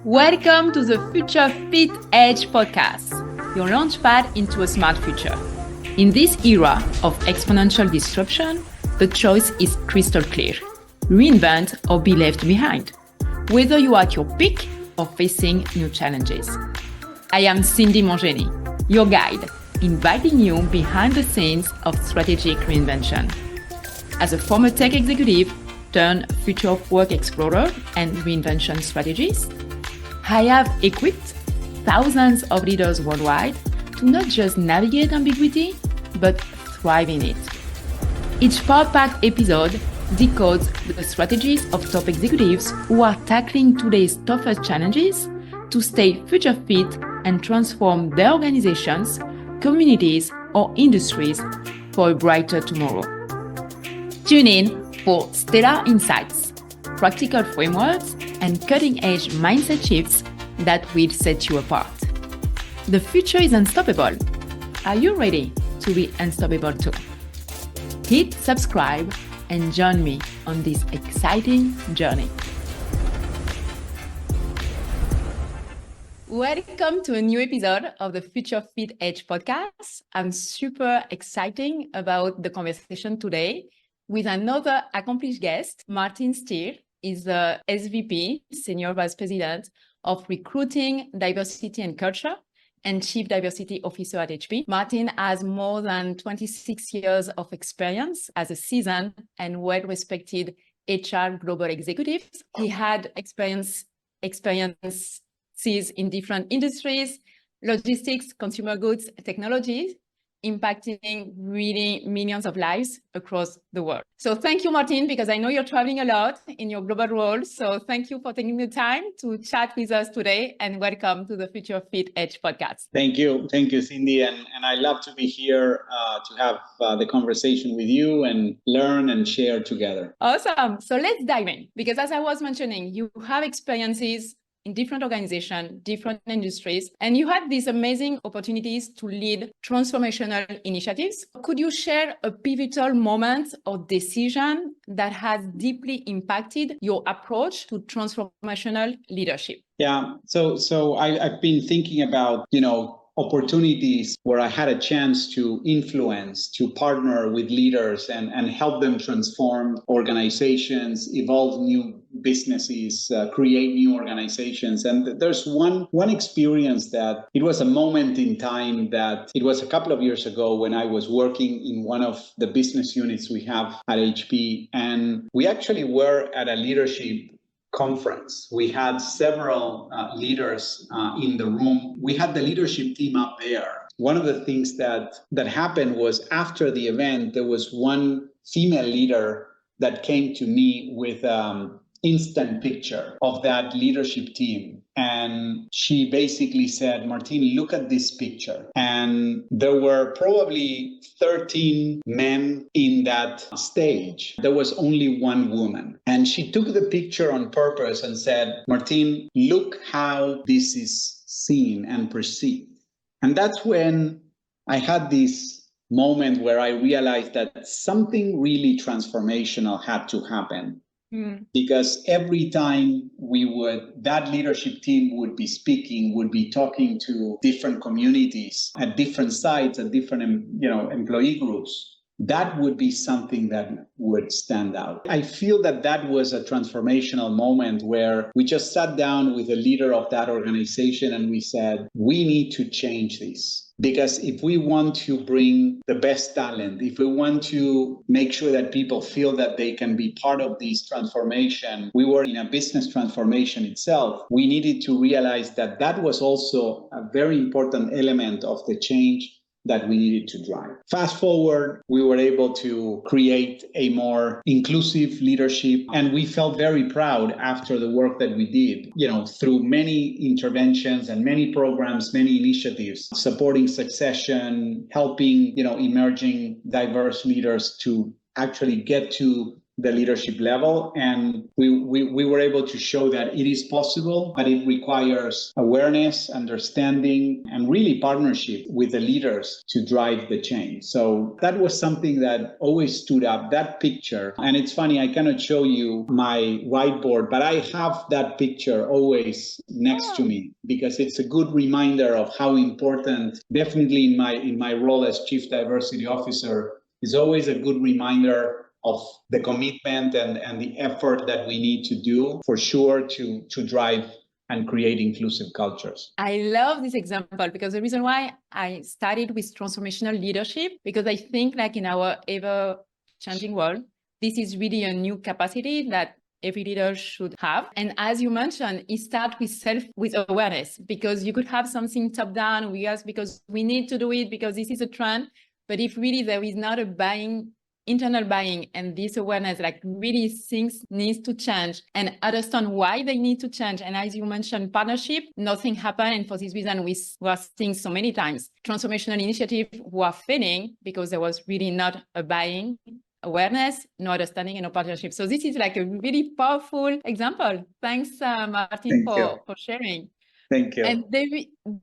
Welcome to the Future Fit Edge podcast, your launchpad into a smart future. In this era of exponential disruption, the choice is crystal clear. Reinvent or be left behind, whether you are at your peak or facing new challenges. I am Cindy Montgenie, your guide, inviting you behind the scenes of strategic reinvention. As a former tech executive turned future of work explorer and reinvention strategist, I have equipped thousands of leaders worldwide to not just navigate ambiguity, but thrive in it. Each power-packed episode decodes the strategies of top executives who are tackling today's toughest challenges to stay future fit and transform their organizations, communities, or industries for a brighter tomorrow. Tune in for stellar insights, practical frameworks, and cutting-edge mindset shifts that will set you apart. The future is unstoppable. Are you ready to be unstoppable too? Hit subscribe and join me on this exciting journey. Welcome to a new episode of the Future Fit Edge podcast. I'm super excited about the conversation today with another accomplished guest. Martin Stier is the SVP, Senior Vice President of Recruiting, Diversity and Culture, and Chief Diversity Officer at HP. Martin has more than 26 years of experience as a seasoned and well-respected HR global executive. He had experiences in different industries, logistics, consumer goods, technologies, impacting really millions of lives across the world. So thank you, Martin, because I know you're traveling a lot in your global role. So thank you for taking the time to chat with us today, and welcome to the Future Fit Edge podcast. Thank you, Cindy. And I love to be here to have the conversation with you and learn and share together. Awesome. So let's dive in, because as I was mentioning, you have experiences in different organizations, different industries, and you had these amazing opportunities to lead transformational initiatives. Could you share a pivotal moment or decision that has deeply impacted your approach to transformational leadership? Yeah, so I've been thinking about, opportunities where I had a chance to influence, to partner with leaders and help them transform organizations, evolve new businesses, create new organizations. And there's one experience that it was a moment in time that it was a couple of years ago when I was working in one of the business units we have at HP. And we actually were at a leadership conference. We had several leaders in the room. We had the leadership team up there. One of the things that happened was after the event, there was one female leader that came to me with instant picture of that leadership team. And she basically said, Martin, look at this picture. And there were probably 13 men in that stage. There was only one woman. And she took the picture on purpose and said, Martin, look how this is seen and perceived. And that's when I had this moment where I realized that something really transformational had to happen. Because every time that leadership team would be speaking, would be talking to different communities at different sites, at different, employee groups, that would be something that would stand out. I feel that was a transformational moment where we just sat down with the leader of that organization and we said, we need to change this. Because if we want to bring the best talent, if we want to make sure that people feel that they can be part of this transformation, we were in a business transformation itself, we needed to realize that was also a very important element of the change that we needed to drive. Fast forward, we were able to create a more inclusive leadership, and we felt very proud after the work that we did, through many interventions and many programs, many initiatives, supporting succession, helping, emerging diverse leaders to actually get to the leadership level. And we were able to show that it is possible, but it requires awareness, understanding, and really partnership with the leaders to drive the change. So that was something that always stood up, that picture. And it's funny, I cannot show you my whiteboard, but I have that picture always next to me because it's a good reminder of how important, definitely in my role as Chief Diversity Officer, is always a good reminder of the commitment and the effort that we need to do for sure to drive and create inclusive cultures. I love this example because the reason why I started with transformational leadership, because I think like in our ever changing world, this is really a new capacity that every leader should have. And as you mentioned, it starts with awareness, because you could have something top down, because we need to do it because this is a trend. But if really there is not a internal buying and this awareness, like really things needs to change and understand why they need to change. And as you mentioned, partnership, nothing happened. And for this reason, we are seeing so many times transformational initiatives who are failing because there was really not a buying, awareness, no understanding, and no partnership. So this is like a really powerful example. Thanks, Martin, for sharing. Thank you. And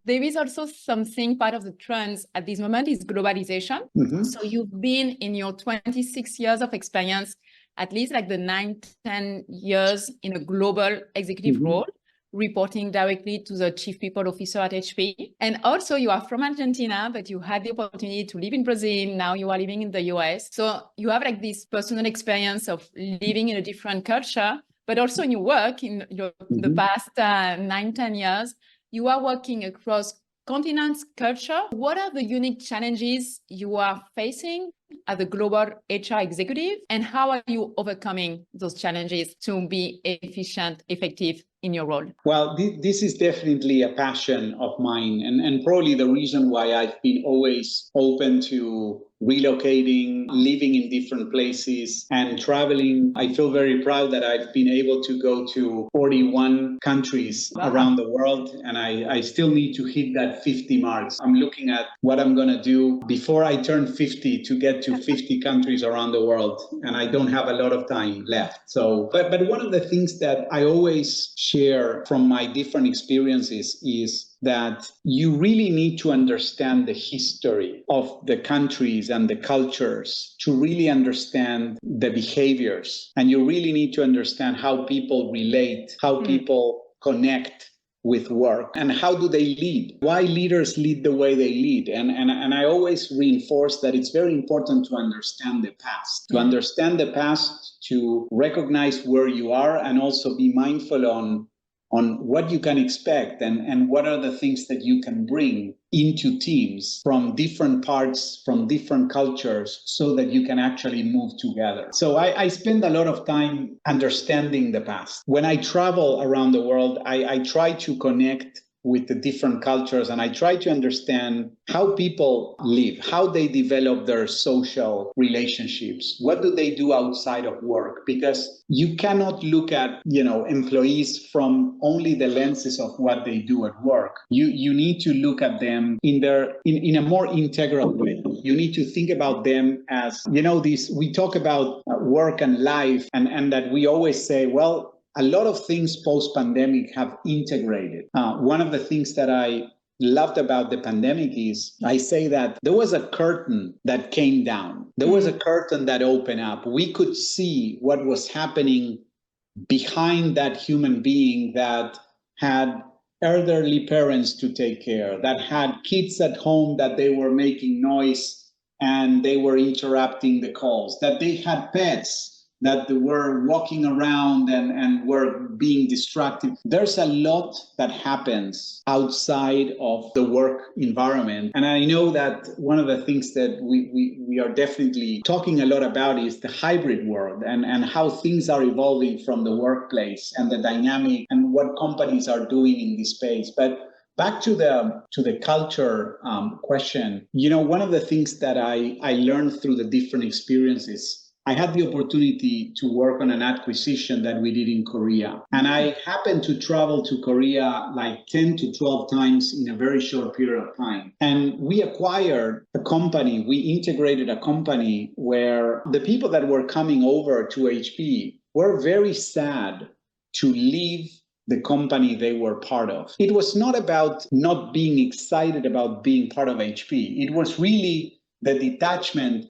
there is also something, part of the trends at this moment is globalization. Mm-hmm. So you've been in your 26 years of experience, at least like the 9-10 years in a global executive role, reporting directly to the Chief People Officer at HP. And also you are from Argentina, but you had the opportunity to live in Brazil. Now you are living in the US. So you have like this personal experience of living in a different culture, but also in your work in the past 9-10 years, you are working across continents, culture. What are the unique challenges you are facing as a global HR executive, and how are you overcoming those challenges to be efficient, effective in your role? Well, this is definitely a passion of mine, and probably the reason why I've been always open to relocating, living in different places and traveling. I feel very proud that I've been able to go to 41 countries around the world, and I still need to hit that 50 marks. I'm looking at what I'm going to do before I turn 50 to get to 50 countries around the world, and I don't have a lot of time left. So, but one of the things that I always share from my different experiences is that you really need to understand the history of the countries and the cultures to really understand the behaviors. And you really need to understand how people relate, how people connect with work, and how do they lead, why leaders lead the way they lead. And I always reinforce that it's very important to understand the past, to recognize where you are, and also be mindful on what you can expect and what are the things that you can bring into teams from different parts, from different cultures, so that you can actually move together. So I spend a lot of time understanding the past. When I travel around the world, I try to connect with the different cultures, and I try to understand how people live, how they develop their social relationships, what do they do outside of work, because you cannot look at employees from only the lenses of what they do at work. You need to look at them in a more integral way. You need to think about them as we talk about work and life, and that we always say, well, a lot of things post-pandemic have integrated. One of the things that I loved about the pandemic is I say that there was a curtain that came down. There was a curtain that opened up. We could see what was happening behind that human being that had elderly parents to take care, that had kids at home that they were making noise and they were interrupting the calls, that they had pets that were walking around and were being distracted. There's a lot that happens outside of the work environment. And I know that one of the things that we are definitely talking a lot about is the hybrid world and how things are evolving from the workplace and the dynamic and what companies are doing in this space. But back to the culture question, one of the things that I learned through the different experiences, I had the opportunity to work on an acquisition that we did in Korea. And I happened to travel to Korea like 10 to 12 times in a very short period of time. And we acquired a company, we integrated a company where the people that were coming over to HP were very sad to leave the company they were part of. It was not about not being excited about being part of HP. It was really the detachment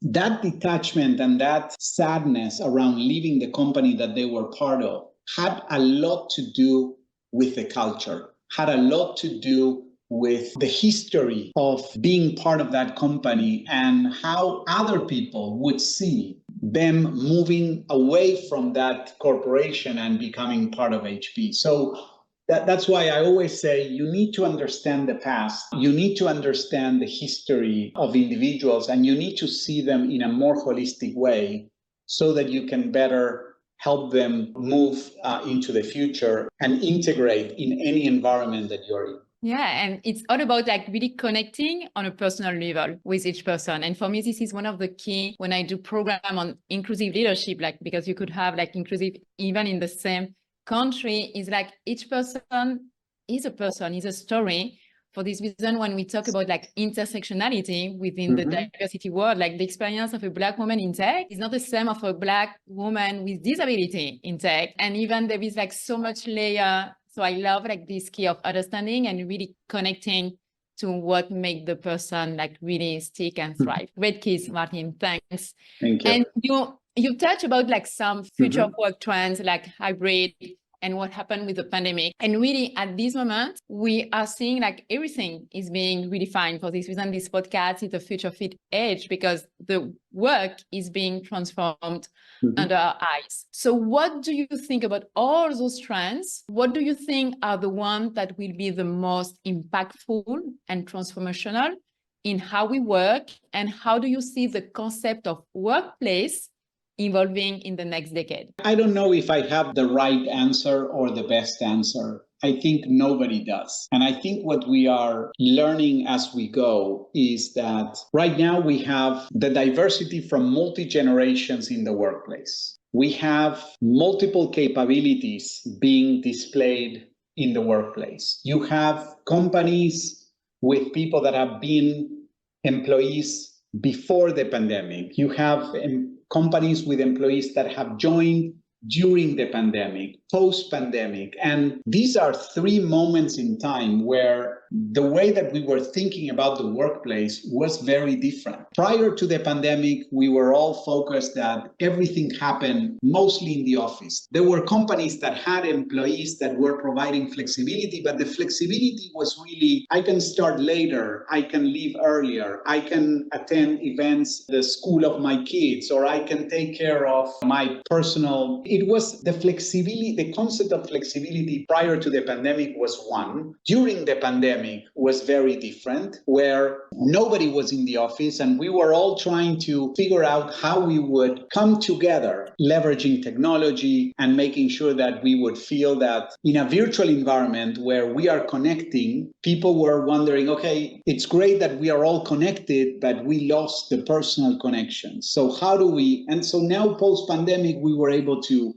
and that sadness around leaving the company that they were part of had a lot to do with the culture, had a lot to do with the history of being part of that company and how other people would see them moving away from that corporation and becoming part of HP. So that's why I always say you need to understand the past. You need to understand the history of individuals, and you need to see them in a more holistic way so that you can better help them move into the future and integrate in any environment that you're in. Yeah, and it's all about like really connecting on a personal level with each person. And for me, this is one of the key when I do program on inclusive leadership, like because you could have like inclusive even in the same country, is like each person is a story. For this reason, when we talk about like intersectionality within the diversity world, like the experience of a Black woman in tech is not the same of a Black woman with disability in tech. And even there is like so much layer. So I love like this key of understanding and really connecting to what make the person like really stick and thrive. Great keys, Martin. Thanks. Thank you. And you touch about like some future of work trends like hybrid and what happened with the pandemic. And really at this moment, we are seeing like everything is being redefined. For this reason, this podcast is the future fit age because the work is being transformed under our eyes. So what do you think about all those trends? What do you think are the ones that will be the most impactful and transformational in how we work? And how do you see the concept of workplace evolving in the next decade? I don't know if I have the right answer or the best answer. I think nobody does. And I think what we are learning as we go is that right now we have the diversity from multi-generations in the workplace. We have multiple capabilities being displayed in the workplace. You have companies with people that have been employees before the pandemic. You have companies with employees that have joined during the pandemic, post-pandemic. And these are three moments in time where the way that we were thinking about the workplace was very different. Prior to the pandemic, we were all focused that everything happened mostly in the office. There were companies that had employees that were providing flexibility, but the flexibility was really, I can start later, I can leave earlier, I can attend events, the school of my kids, or I can take care of my personal. It was the flexibility, the concept of flexibility prior to the pandemic was one. During the pandemic was very different, where nobody was in the office and we were all trying to figure out how we would come together, leveraging technology and making sure that we would feel that in a virtual environment where we are connecting, people were wondering, okay, it's great that we are all connected, but we lost the personal connection. So how do we, and so now post-pandemic, we were able to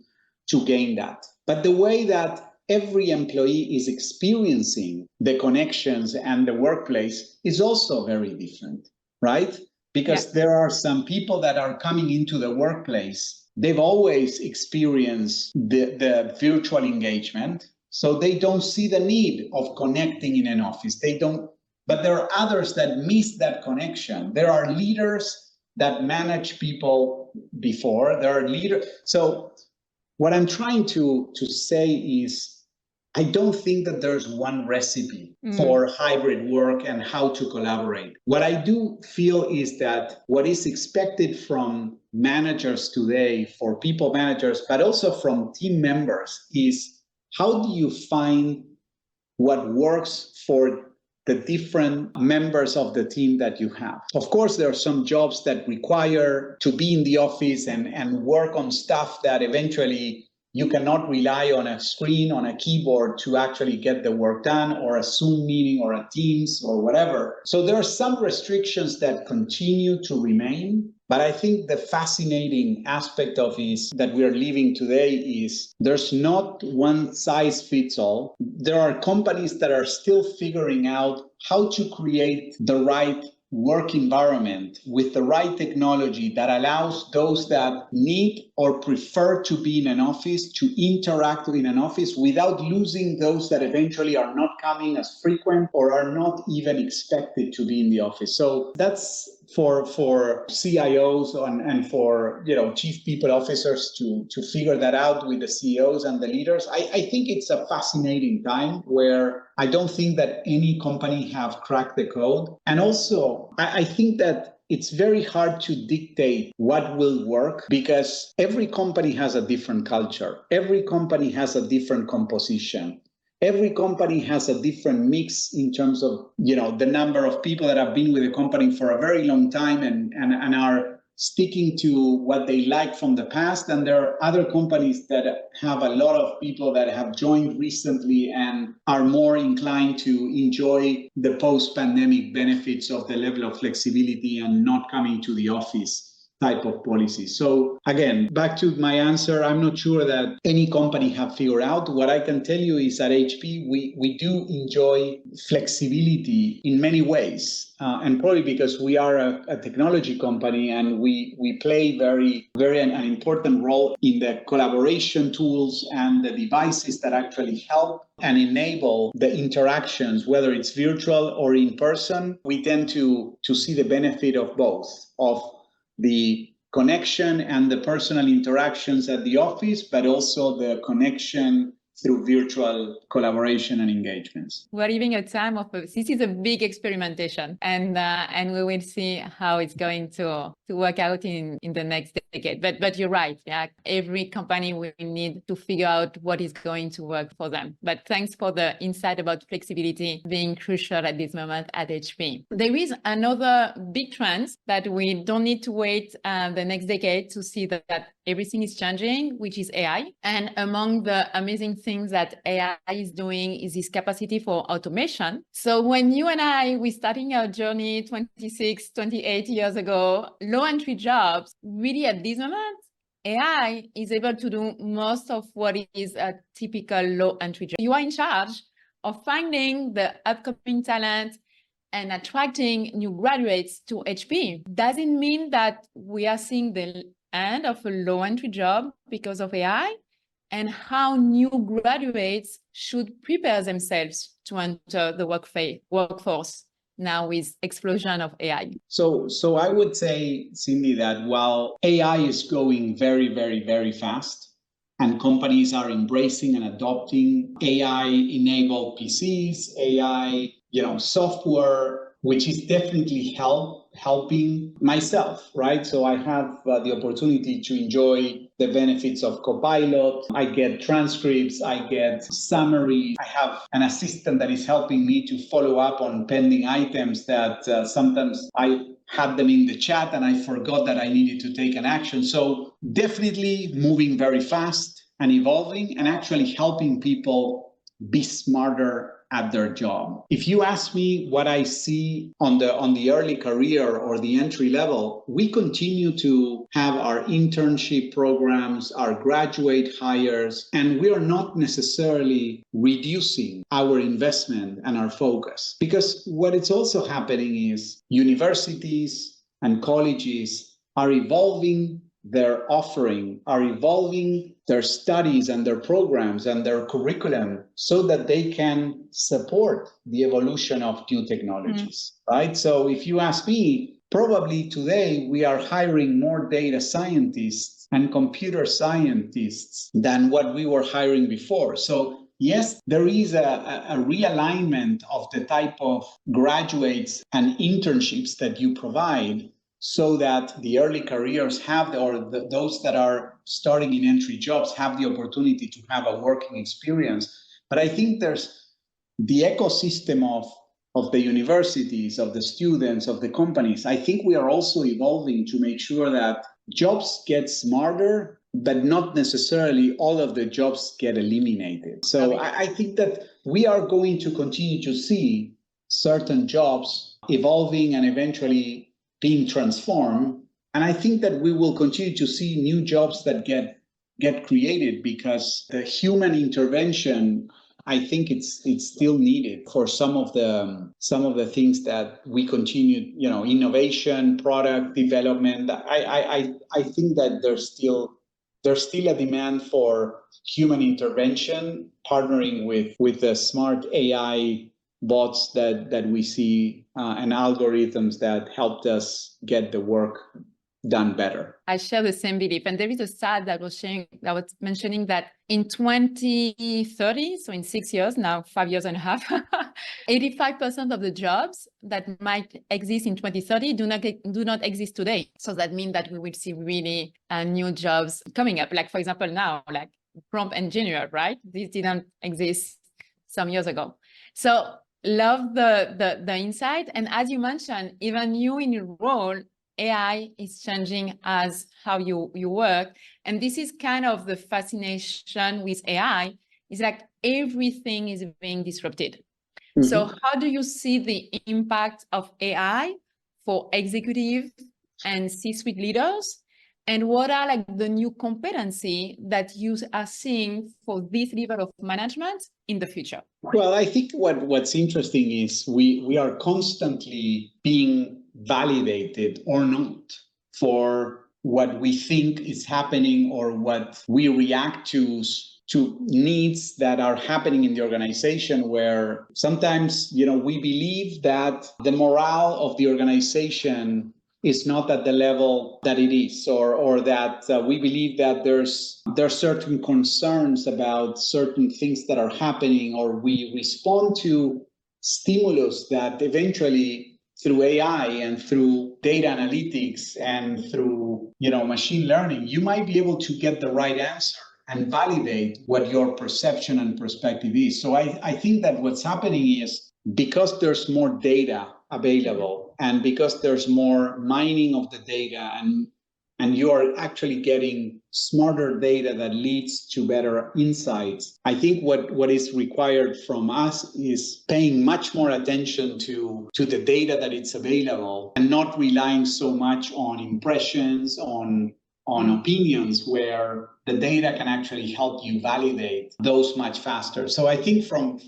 gain that. But the way that every employee is experiencing the connections and the workplace is also very different, right? Because there are some people that are coming into the workplace, they've always experienced the virtual engagement, so they don't see the need of connecting in an office. They don't, but there are others that miss that connection. There are leaders that manage people before, there are leaders. So what I'm trying to say is, I don't think that there's one recipe for hybrid work and how to collaborate. What I do feel is that what is expected from managers today, for people managers, but also from team members, is how do you find what works for the different members of the team that you have? Of course, there are some jobs that require to be in the office and work on stuff that eventually you cannot rely on a screen, on a keyboard to actually get the work done, or a Zoom meeting or a Teams or whatever. So there are some restrictions that continue to remain, But I think the fascinating aspect of is that we are living today is there's not one size fits all. There are companies that are still figuring out how to create the right work environment with the right technology that allows those that need or prefer to be in an office to interact in an office without losing those that eventually are not coming as frequent or are not even expected to be in the office. So that's for CIOs and for chief people officers to figure that out with the CEOs and the leaders. I think it's a fascinating time where I don't think that any company have cracked the code. And also, I think that it's very hard to dictate what will work because every company has a different culture. Every company has a different composition. Every company has a different mix in terms of, the number of people that have been with the company for a very long time and are sticking to what they like from the past. And there are other companies that have a lot of people that have joined recently and are more inclined to enjoy the post-pandemic benefits of the level of flexibility and not coming to the office type of policy. So again, back to my answer, I'm not sure that any company have figured out. What I can tell you is at HP, we do enjoy flexibility in many ways. And probably because we are a technology company and we play very an important role in the collaboration tools and the devices that actually help and enable the interactions, whether it's virtual or in person. We tend to see the benefit of both, of the connection and the personal interactions at the office, but also the connection through virtual collaboration and engagements. We're living a time of this is a big experimentation, and we will see how it's going to work out in the next decade. But you're right, yeah. Every company will need to figure out what is going to work for them. But thanks for the insight about flexibility being crucial at this moment at HP. There is another big trend that we don't need to wait the next decade to see that everything is changing, which is AI. And among the amazing things that AI is doing is this capacity for automation. So when you and I, we're starting our journey 26, 28 years ago, low entry jobs, really at this moment, AI is able to do most of what is a typical low entry job. You are in charge of finding the upcoming talent and attracting new graduates to HP. Doesn't mean that we are seeing the end of a low entry job because of AI, and how new graduates should prepare themselves to enter the workforce now with explosion of AI. So I would say, Cindy, that while AI is going very, very, very fast, and companies are embracing and adopting AI-enabled PCs, AI, software, which is definitely helping myself, right? So I have the opportunity to enjoy the benefits of Copilot. I get transcripts, I get summaries. I have an assistant that is helping me to follow up on pending items that sometimes I had them in the chat and I forgot that I needed to take an action. So definitely moving very fast and evolving and actually helping people be smarter at their job. If you ask me what I see on the early career or the entry level, we continue to have our internship programs, our graduate hires, and we are not necessarily reducing our investment and our focus. Because what is also happening is universities and colleges are evolving their offering, are evolving their studies and their programs and their curriculum so that they can support the evolution of new technologies, right? So if you ask me, probably today we are hiring more data scientists and computer scientists than what we were hiring before. So yes, there is a realignment of the type of graduates and internships that you provide, so that the early careers have, those that are starting in entry jobs have the opportunity to have a working experience. But I think there's the ecosystem of the universities, of the students, of the companies. I think we are also evolving to make sure that jobs get smarter, but not necessarily all of the jobs get eliminated. So I think that we are going to continue to see certain jobs evolving and eventually being transformed, And I think that we will continue to see new jobs that get created because the human intervention, I think it's still needed for some of the things that we continue, innovation, product development. I think that there's still a demand for human intervention, partnering with the smart AI bots that we see and algorithms that helped us get the work done better. I share the same belief. And there is a stat that was mentioning that in 2030, so in 6 years, now 5 years and a half, 85% of the jobs that might exist in 2030 do not exist today. So that means that we will see really new jobs coming up. Like, for example, now, like prompt engineer, right? This didn't exist some years ago. So love the insight. And as you mentioned, even you in your role, AI is changing as how you work. And this is kind of the fascination with AI, is like everything is being disrupted. Mm-hmm. So how do you see the impact of AI for executive and C-suite leaders? And what are like the new competency that you are seeing for this level of management in the future? Well, I think what's interesting is we are constantly being validated or not for what we think is happening or what we react to needs that are happening in the organization, where sometimes we believe that the morale of the organization is not at the level that it is, or that we believe that there are certain concerns about certain things that are happening, or we respond to stimulus that eventually through AI and through data analytics and through machine learning, you might be able to get the right answer and validate what your perception and perspective is. So I think that what's happening is, because there's more data available and because there's more mining of the data, and you are actually getting smarter data that leads to better insights, I think what is required from us is paying much more attention to the data that it's available and not relying so much on impressions, on opinions, where the data can actually help you validate those much faster. So I think from,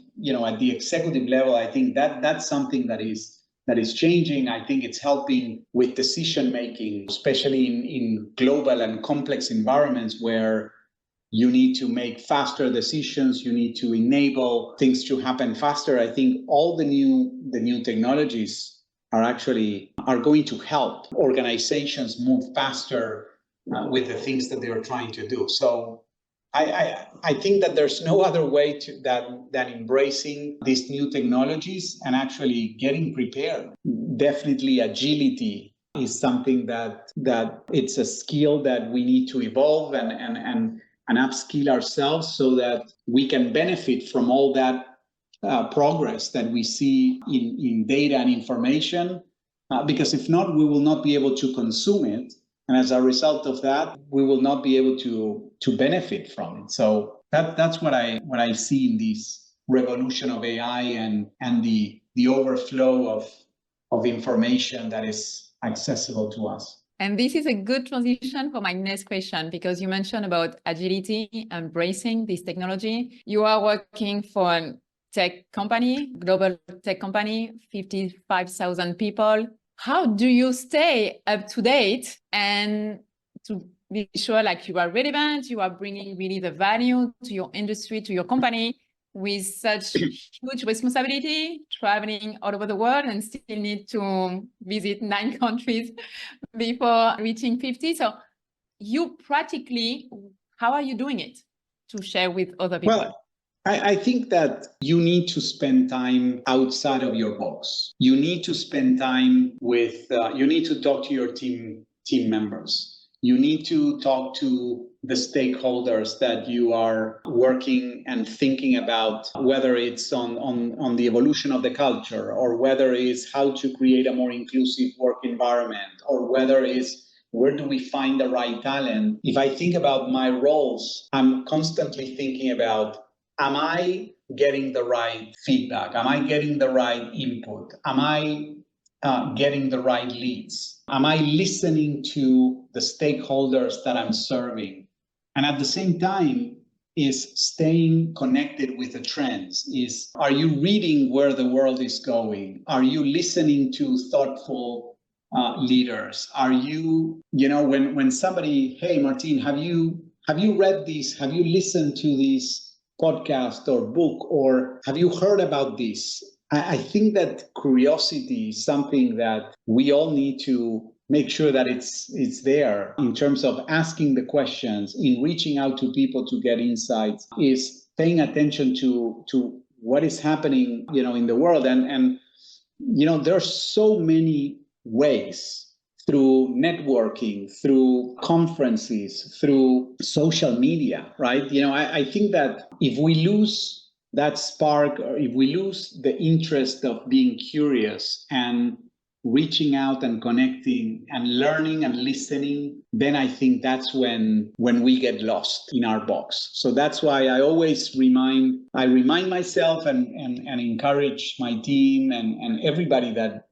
at the executive level, I think that's something that is changing. I think it's helping with decision making, especially in global and complex environments where you need to make faster decisions, you need to enable things to happen faster. I think all the new technologies are going to help organizations move faster with the things that they're trying to do. So I think that there's no other way than embracing these new technologies and actually getting prepared. Definitely agility is something that it's a skill that we need to evolve and upskill ourselves so that we can benefit from all that progress that we see in data and information, because if not, we will not be able to consume it. And as a result of that, we will not be able to benefit from it. So that's what I see in this revolution of AI and the overflow of information that is accessible to us. And this is a good transition for my next question, because you mentioned about agility, embracing this technology. You are working for a tech company, global tech company, 55,000 people. How do you stay up to date and to be sure like you are relevant, you are bringing really the value to your industry, to your company, with such huge responsibility, traveling all over the world and still need to visit 9 countries before reaching 50? So you practically, how are you doing it to share with other people? Well, I think that you need to spend time outside of your box. You need to spend time with, you need to talk to your team members. You need to talk to the stakeholders that you are working and thinking about, whether it's on the evolution of the culture, or whether it's how to create a more inclusive work environment, or whether it's where do we find the right talent. If I think about my roles, I'm constantly thinking about, am I getting the right feedback? Am I getting the right input? Am I getting the right leads? Am I listening to the stakeholders that I'm serving? And at the same time, is staying connected with the trends. Are you reading where the world is going? Are you listening to thoughtful leaders? Are you, when somebody, hey, Martin, have you read this? Have you listened to this podcast or book, or have you heard about this? I think that curiosity is something that we all need to make sure that it's there in terms of asking the questions, in reaching out to people to get insights, is paying attention to what is happening, in the world. And there are so many ways, through networking, through conferences, through social media, right? I think that if we lose that spark, or if we lose the interest of being curious and reaching out and connecting and learning and listening, then I think that's when we get lost in our box. So that's why I always remind myself and encourage my team and everybody that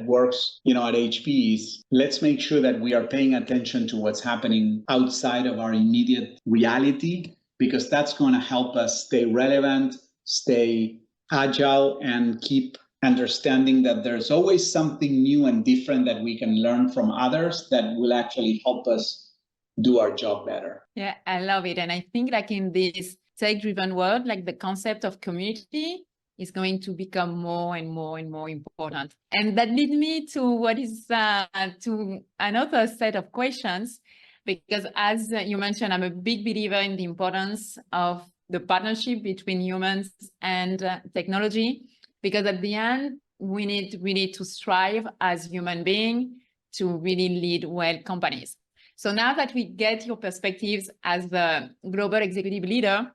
works, at HP, is let's make sure that we are paying attention to what's happening outside of our immediate reality, because that's going to help us stay relevant, stay agile, and keep understanding that there's always something new and different that we can learn from others that will actually help us do our job better. Yeah, I love it. And I think like in this tech-driven world, like the concept of community is going to become more and more and more important. And that leads me to what is to another set of questions, because as you mentioned, I'm a big believer in the importance of the partnership between humans and technology, because at the end, we need to strive as human beings to really lead well companies. So now that we get your perspectives as the global executive leader,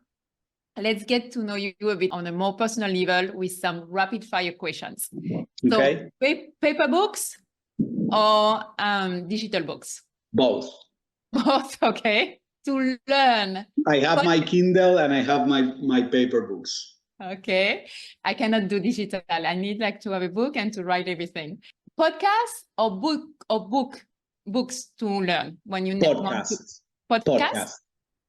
let's get to know you a bit on a more personal level with some rapid fire questions. Okay. So paper books or digital books? Both. Both, okay. To learn. I have my Kindle and I have my paper books. Okay. I cannot do digital. I need like to have a book and to write everything. Podcast or books to learn when you want to podcast?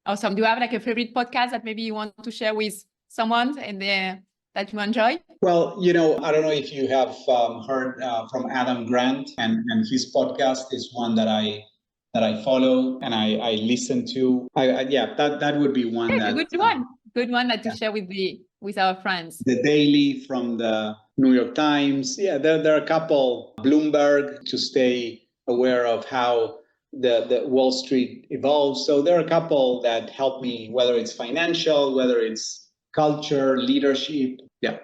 Awesome. Do you have like a favorite podcast that maybe you want to share with someone and that you enjoy? Well, I don't know if you have heard from Adam Grant, and his podcast is one that I follow and I listen to. That would be one. Yeah, good one that to share with our friends. The Daily from the New York Times. Yeah, there are a couple. Bloomberg, to stay aware of how the Wall Street evolves. So there are a couple that help me, whether it's financial, whether it's culture, leadership. Yeah.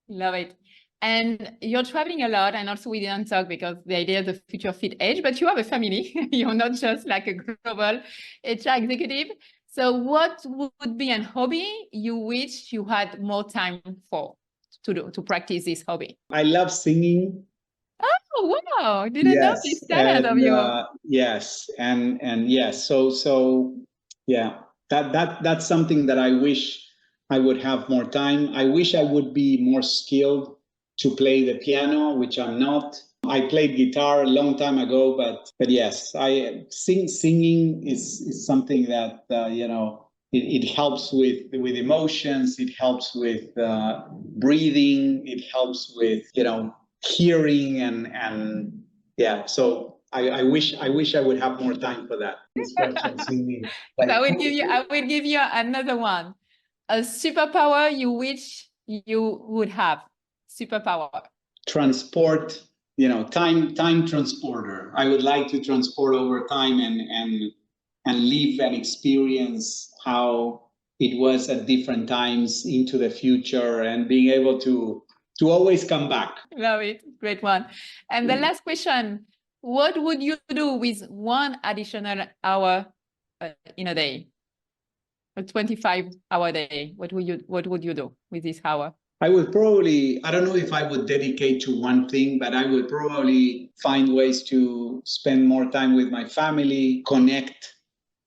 Love it. And you're traveling a lot, and also we didn't talk because the idea is the future fit age, but you have a family. You're not just like a global HR executive. So what would be an hobby you wish you had more time to practice this hobby? I love singing. Oh, wow. Didn't know this talent of yours. Yes. And yes. So yeah, that's something that I wish I would have more time. I wish I would be more skilled to play the piano, which I'm not. I played guitar a long time ago, but yes, singing is something that, it helps with emotions. It helps with breathing. It helps with, hearing and yeah. So I wish I would have more time for that. Singing. So I will give you another one. A superpower you wish you would have. Superpower. Transport, time transporter. I would like to transport over time and live and experience how it was at different times into the future, and being able to always come back. Love it. Great one. And the last question, what would you do with one additional hour in a day? A 25-hour day. What would you do with this hour? I would probably, I don't know if I would dedicate to one thing, but I would probably find ways to spend more time with my family, connect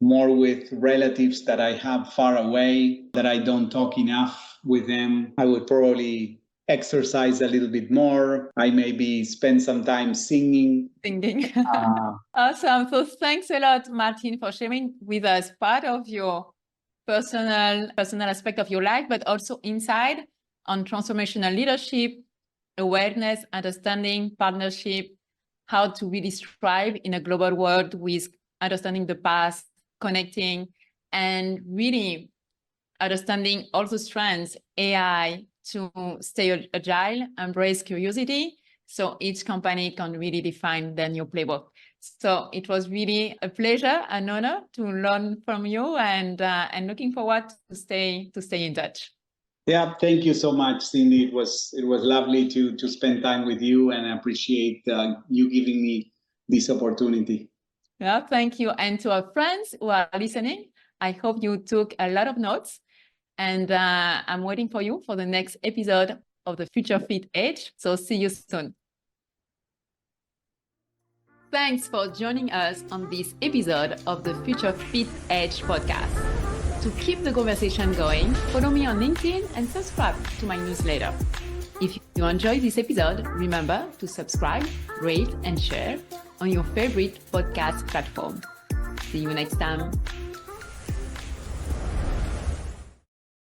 more with relatives that I have far away, that I don't talk enough with them. I would probably exercise a little bit more. I maybe spend some time singing. Singing. Awesome. So thanks a lot, Martin, for sharing with us part of your personal aspect of your life, but also insight on transformational leadership, awareness, understanding, partnership, how to really strive in a global world with understanding the past, connecting, and really understanding all the strengths, AI, to stay agile, embrace curiosity, so each company can really define their new playbook. So it was really a pleasure, an honor to learn from you, and looking forward to stay in touch. Yeah, thank you so much, Cindy. It was lovely to spend time with you, and I appreciate you giving me this opportunity. Yeah, thank you. And to our friends who are listening, I hope you took a lot of notes, and I'm waiting for you for the next episode of the Future Fit Edge. So see you soon. Thanks for joining us on this episode of the Future Fit Edge podcast. To keep the conversation going, follow me on LinkedIn and subscribe to my newsletter. If you enjoyed this episode, remember to subscribe, rate, and share on your favorite podcast platform. See you next time.